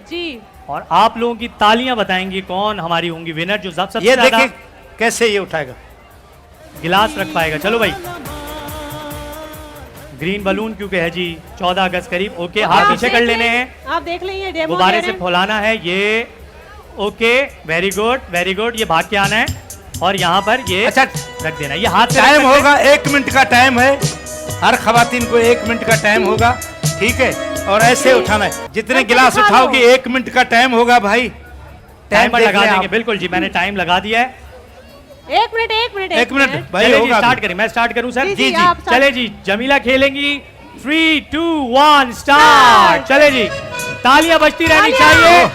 जी। और आप लोगों की तालियां बताएंगी कौन हमारी होंगी विनर, जो सबसे ये ज्यादा देखिए कैसे ये उठाएगा, गिलास रख पाएगा। चलो भाई, ग्रीन बलून क्योंकि है जी 14 अगस्त करीब। ओके, हाथ आप पीछे देख कर लें, लेने हैं, आप देख लें, ये डेमो गुब्बारे दे से रहे हैं। फुलाना है ये। Okay, very good very good. ये भाग के आना है और यहाँ पर ये अच्छा रख देना है। ये हाथ से टाइम रख सकते होगा, 1 मिनट का टाइम है, हर खवातीन को 1 मिनट का टाइम होगा, ठीक है। और ऐसे उठाना है, जितने गिलास उठाओगे 1 मिनट का टाइम होगा भाई। टाइमर देख लगा लें देंगे, आप। बिल्कुल जी, मैंने टाइम लगा दिया है। 1 मिनट 1 मिनट 1 मिनट भाई चले जी, होगा स्टार्ट अभी। करें, मैं स्टार्ट करूं सर? जी, जी, जी। आप चले जी, जमीला खेलेंगी। 3 2 1 स्टार्ट। चले जी, तालियां बजती रहनी चाहिए।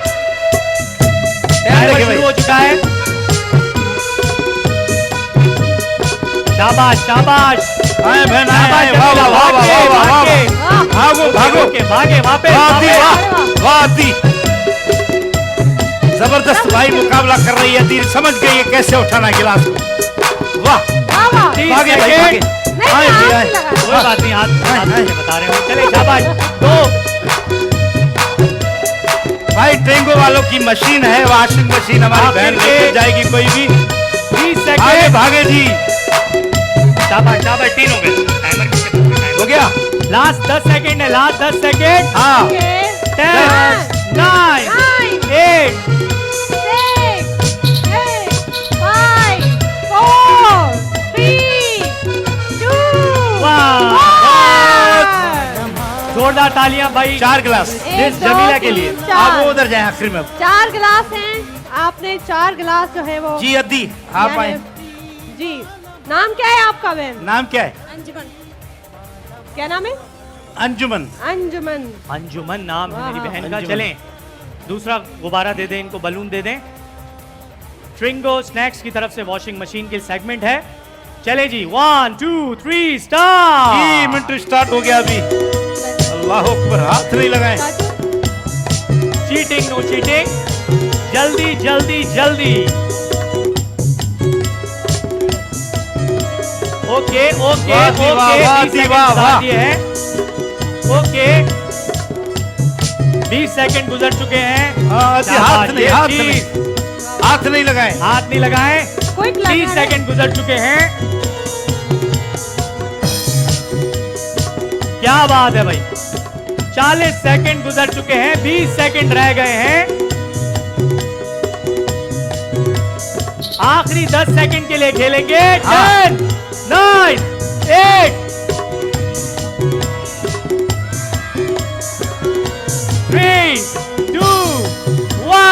टाइम टाइमर लगे शुरू भाई। हो चुका है। शाबाश शाबाश। आए बहन आए, शाबाश आए, वाह जमीला, वाह वाह वाह वाह वाह भागे, वाह। भागो भागो, ओके, भागे वापस वाह दी, वापस। वाह वाह दी। जबरदस्त भाई मुकाबला कर रही है दी, समझ गई है कैसे उठाना है गिलास को। वाह, वाह। 30 भागे भाई भागे। सेकेंड। नहीं, आए हाथ भी आए। नहीं लगा। कोई बात नहीं, हाथ आए। से बता रहे हो। चले शाबाश। 2 भाई ट्रेंगो वालों की मशीन है, वॉशिंग मशीन, हमारी आप बहन फिर लेकर जाएगी कोई भी। 30 भागे सेकेंड। भागे जी, शाबाश शाबाश, 3 हो गए। टाइमर कितने हो गया। लास्ट 10 सेकेंड है, लास्ट 10 सेकेंड। हाँ 10 9 8 6 5 4 3 2 जोरदार तालियां भाई 4 गिलास। इस जमीला के लिए। आप वो उधर जाए आखिर में। 4 गिलास हैं, आपने 4 गिलास जो है वो जी अद्दी आप लिया आए। है। जी, नाम क्या है आपका बहन? नाम क्या है? अंजुमन। क्या नाम है? अंजुमन। अंजुमन। अंजुमन नाम है मेरी हाँ, बहन का। अंजुमन। चलें, दूसरा गुब्बारा दे दें इनको, बलून दे दें। ट्रिंगो स्नैक्स की तरफ से वॉशिंग मशीन के सेगमेंट है। चले जी, 1 2 3 स्टार्ट। मिनट स्टार्ट हो गया अभी। अल्लाह अकबर, हाथ नहीं लगाए। चीटिंग नो चीटिंग, जल्दी जल्दी जल्दी। ओके ओके वाह जी, वाह, ओके, वाह 20 जी, सेकंड वाह, गुजार वाह। दिए हैं। ओके, 20 सेकंड गुजर चुके हैं। हाँ, अद्दी, हाथ शाबाश, नहीं, ये हाथ चीज। नहीं, हाथ नहीं लगाए। हाथ नहीं लगाए। क्विक 30 सेकंड गुजर चुके हैं। क्या बात है भाई, 40 सेकंड गुजर चुके हैं, 20 सेकंड रह गए हैं। आखिरी 10 सेकंड के लिए खेलेंगे। 10 9 8 3 2 1।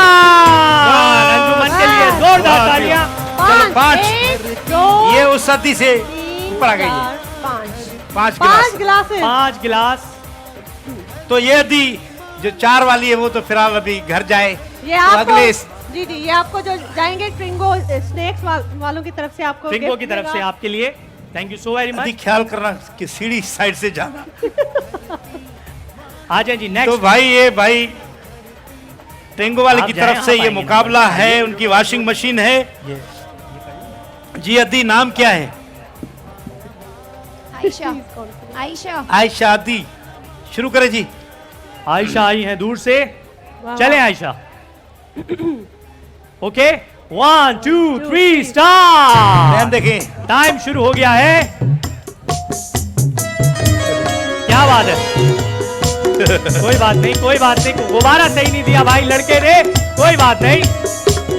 अंजुमन के लिए जोरदार वाह, तालियां। चलो, 5। 1 2 ये उस सदी से ऊपर आ गई है। 5 5 गिलास। गिलास। 5 गिलास। तो ये दी जो 4 वाली है वो तो फिलहाल अभी घर जाए। ये तो आपको अगले जी जी, ये आपको जो जाएंगे ट्रिंगो स्नैक्स वालों की तरफ से आपको ट्रिंगो गिफ्ट की तरफ से मिलेगा। आपके लिए। थैंक यू सो वेरी अभी मच। ख्याल करना कि सीढ़ी साइड से जाना। आ जाए जी तो नेक्स्ट। भाई ये भाई ट्रेंगो वाले आप की जाएं, तरफ से आप ये आएंगे मुकाबला ना। है, उनकी वॉशिंग मशीन है। जी अद्दी नाम क्या है? आयशा आयशा आयशा अद्दी, शुरू करें जी। आयशा आई हैं दूर से। वाह, चले वाह। आयशा। Okay, 1 2 3 start. ध्यान देखें। टाइम शुरू हो गया है। क्या बात है। कोई बात नहीं, कोई बात नहीं, गुब्बारा सही नहीं दिया भाई लड़के ने, कोई बात नहीं।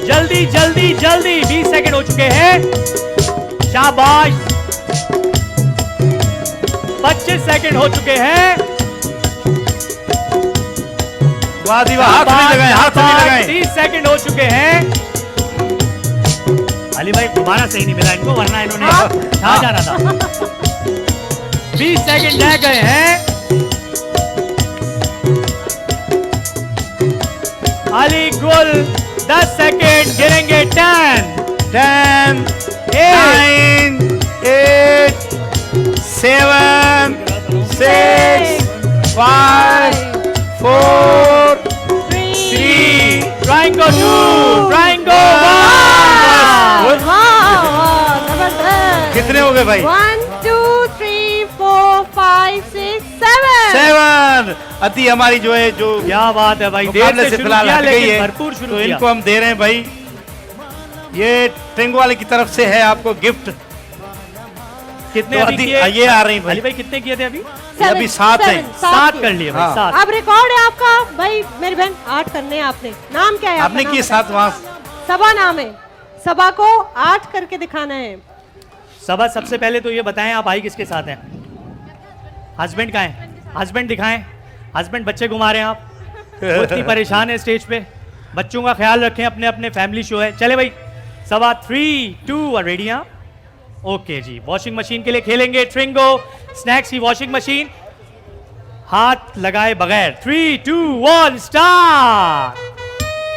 जल्दी जल्दी जल्दी, 20 सेकंड हो चुके हैं। शाबाश। 25 सेकंड हो चुके हैं। वाह दी वाह, हाथ नहीं लगाए, हाथ नहीं लगाए। 30 सेकंड हो चुके हैं। अली भाई गुब्बारा सही नहीं मिला इनको, वरना इन्होंने छा जाना था। 20 सेकंड रह गए हैं। अली गुल 10 सेकंड गिरेंगे। 10 10 9 8 7 6 5 4 3 ट्राइंगो 2 ट्राइंगो 1। वाह, जबरदस्त। कितने हो गए भाई? 1 2 3 4 5 6 7 7। अति हमारी जो है जो क्या बात है भाई, देर मुकाबले से से शुरू फिलहाल किया हट गई लेकिन है, भरपूर शुरू तो किया। इनको हम दे रहे हैं भाई, ये ट्रिंगो वाले की तरफ से है आपको गिफ्ट। कितने तो अभी अति किए? ये आ रही भाई, अली भाई कितने किए थे अभी? ये अभी 7 हैं। 7 कर लिए भाई, हाँ। 7। अब रिकॉर्ड है आपका भाई, मेरी बहन 8 करने हैं आपने। नाम क्या है आपका? आपने नाम किए बताइए। 7 वहां। सबा नाम है, सबा को 8 करके दिखाना है। सबा सबसे पहले तो ये बताएं आप आई किसके साथ हैं? हस्बैंड कहाँ हैं? हस्बैंड दिखाएं। हस्बैंड बच्चे घुमा रहे हैं आप, वो इतनी परेशान है स्टेज पे। बच्चों का ख्याल रखें, अपने अपने फैमिली शो है। चले भाई, सबा 3, 2 और रेडी आप? ओके जी, वॉशिंग मशीन के लिए खेलेंगे। ट्रिंगो स्नैक्स की वॉशिंग मशीन, हाथ लगाए बगैर। 3, 2, 1 स्टार्ट।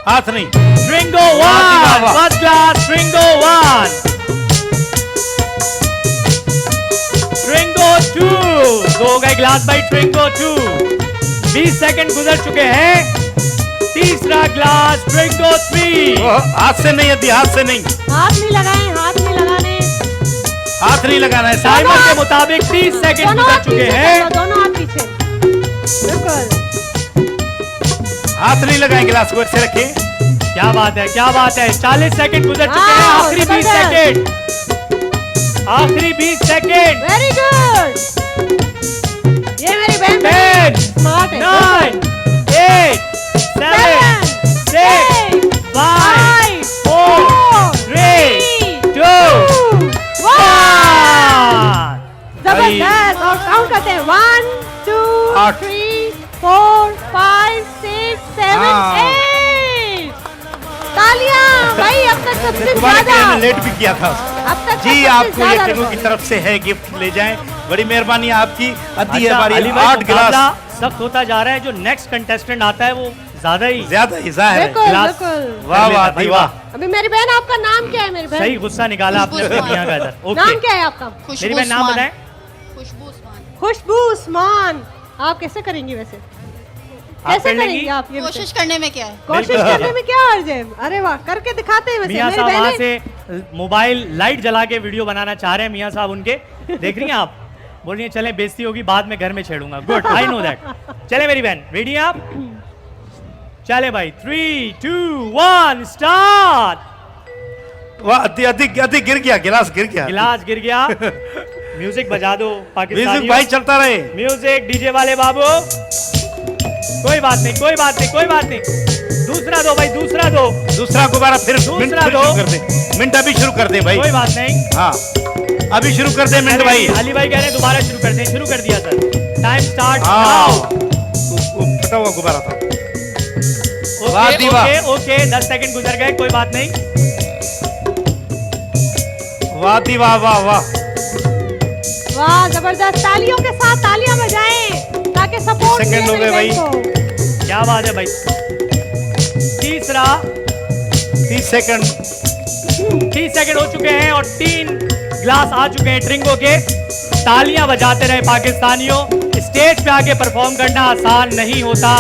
हाथ नहीं, ट्रिंगो 1 वाह, वाह। फर्स्ट क्लास, ट्रिंगो 1, ट्रिंगो 2, 2 गए ग्लास बाई ट्रिंगो 2। 20 सेकंड गुजर चुके हैं। तीसरा ग्लास ट्रिंगो 3। वो हाथ से नहीं, अति हाथ से नहीं, हाथ नहीं लगाए, हाथ नहीं लगाने। हाथ नहीं लगाना है। टाइमर के मुताबिक 30 सेकंड दोनों गुजर हाथ चुके पीछे हैं। कर लो, दोनों हाथ पीछे। बिल्कुल। हाथ नहीं लगाए, गिलास को ऐसे रखें। क्या बात है, क्या बात है। 40 सेकंड गुजर चुके हैं। वाह, आखिरी 20 जबरदस्त। सेकंड, आखिरी 20 सेकंड। Very good. ये मेरी बहन 10, स्मार्ट है। 9, 8, 7, 6, 5, 4, 3, 2, 1। जबरदस्त। और काउंट करते हैं 1, 2, 8 3, 4, 5, 6, 7, हाँ। 8। तालियां भाई, अब तक सबसे तुम्हारे ज्यादा। ने लेट भी किया था। अब तक जी सबसे आपको ये ज्यादा ट्रिंगो की तरफ से है गिफ्ट, ले जाएं। बड़ी मेहरबानी आपकी। अति अच्छा, हमारी अली भाई, 8 गिलास मुकाबला सख्त होता जा रहा है। जो नेक्स्ट कंटेस्टेंट आता है वो ज्यादा ही ज्यादा ही जाहिर है। बिल्कुल गिलास बिल्कुल। वाह वाह भाई, दी वाह। अभी मेरी बहन, आपका नाम क्या है मेरी बहन? सही गुस्सा निकाला आपने खुशबू दुनिया का इधर। नाम ओके, क्या है आपका? मेरी बहन नाम बताएं। खुशबू उस्मान। खुशबू उस्मान। आप कैसे करेंगी वैसे? कैसे कर लेंगी? करेंगी आप ये बताइए? कोशिश करने में क्या है? कोशिश बिल्कुल। करने में क्या अर्ज है? अरे वाह, करके दिखाते हैं वैसे। मियाँ मेरी साहब वहां बहनें से मोबाइल लाइट जला के वीडियो बनाना चाह रहे हैं। मियाँ साहब उनके देख रही हैं आप, बोल रही हैं चलें बेइज्जती होगी बाद में घर में छेड़ूंगा। Good, I know that. चले मेरी बहन, रेडी हैं आप? चले भाई, 3, 2, 1 स्टार्ट। वाह, अति अति अति गिर गया, गिलास गिर गया। गिलास गिर गया। म्यूजिक बजा दो म्यूजिक पाकिस्तानी। भाई चलता रहे। म्यूजिक डीजे वाले बाबू। कोई बात नहीं, कोई बात नहीं, कोई बात नहीं। दूसरा दो भाई, दूसरा दो। दूसरा गुब्बारा फिर मिनट दूसरा फिर दो। शुरू कर दे। मिनट अभी शुरू कर दे भाई। कोई बात नहीं। हाँ, अभी शुरू कर दे मिनट भाई। अली भाई कह रहे हैं दोबारा शुरू कर दें। शुरू कर दिया सर। टाइम स्टार्ट हाँ, नाउ। वो फटा हुआ गुब्बारा था। वाह ओके दीवा। ओके ओके, 10 सेकंड गुजर गए, कोई बात नहीं। वाह दी वाह वाह वाह। वाह, जबरदस्त। तालियों के साथ तालियां बजाएं ताकि सपोर्ट सेकंड हो गए भाई। क्या बात है भाई। तीसरा 30 सेकंड। 30 सेकंड हो चुके हैं और 3 ग्लास आ चुके हैं ट्रिंगो के। तालियां बजाते रहे पाकिस्तानियों। स्टेज पे आके परफॉर्म करना आसान नहीं होता,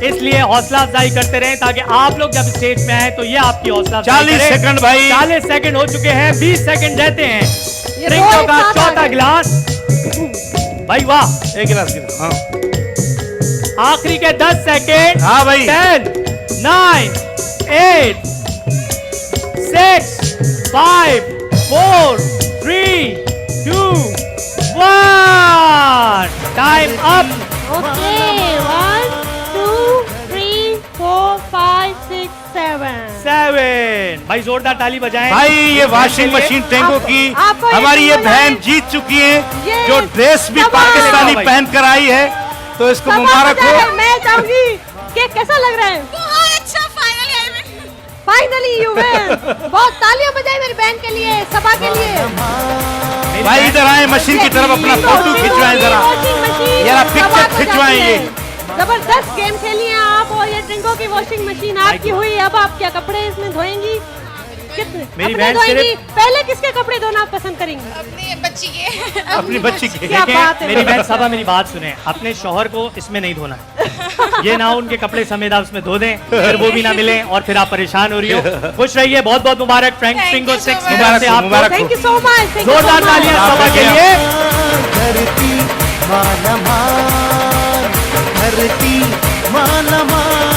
इसलिए हौसला अफजाई करते रहें ताकि आप लोग जब स्टेज पे आए तो ये आपकी हौसला अफजाई 40 करे। सेकंड भाई। 40 सेकंड हो चुके हैं, 20 सेकंड रहते हैं। ये ट्रिंगो दो का एक साथ आ चौथा गए। गिलास भाई, वाह। एक गिलास गिरा। हाँ आखिरी के 10 सेकंड। हाँ भाई। 10, 9, 8, 6, 5, 4, 3, 2, 1। Time up. ओके, 1, 2, 3, 4, 5, 6, 7। 7 भाई, जोरदार ताली बजाएं भाई, ये वॉशिंग मशीन टेंगो की आपको ये हमारी ये टेंगो बहन है। जीत चुकी है, ये जो ड्रेस भी सब पाकिस्तानी भाई। पहन कर आई है, तो इसको सब मुबारक आपको हो। जाए, मैं चाहूंगी कि कैसा लग रहा है? बहुत अच्छा, फाइनली आई मैं। Finally you win. बहुत तालियां बजाएं मेरी बहन के लिए, सबा के लिए। मेरी भाई बहन- इधर आए, मशीन की तरफ अपना फोटो खिंचवाएं जरा। वॉशिंग मशीन जरा सबा पिक्चर को खिंचवाएं जाती ये। है। जबरदस्त गेम खेली हैं आप, और ये ट्रिंगो की वॉशिंग मशीन आपकी हुई। अब आप क्या कपड़े इसमें धोएंगी? कितने मेरी अपने बहन धोएंगी? सिर्फ- पहले किसके कपड़े धोना पसंद करेंगी? अपनी बच्ची के। अपनी बच्ची के। क्या देखें, बात है। मेरी बहन साहबा मेरी बात सुने, अपने शौहर को इसमें नहीं धोना। ये ना उनके कपड़े समेत आप उसमें धो दें, फिर वो भी ना मिले और फिर आप परेशान हो रही हो। खुश रहिए, बहुत बहुत मुबारक Frank Thank ट्रिंगो you so 6 much. की तरफ से आपको मुबारक हो। Thank you so much. जोरदार तालियां सबा के लिए। धरती मानमान धरती माला माल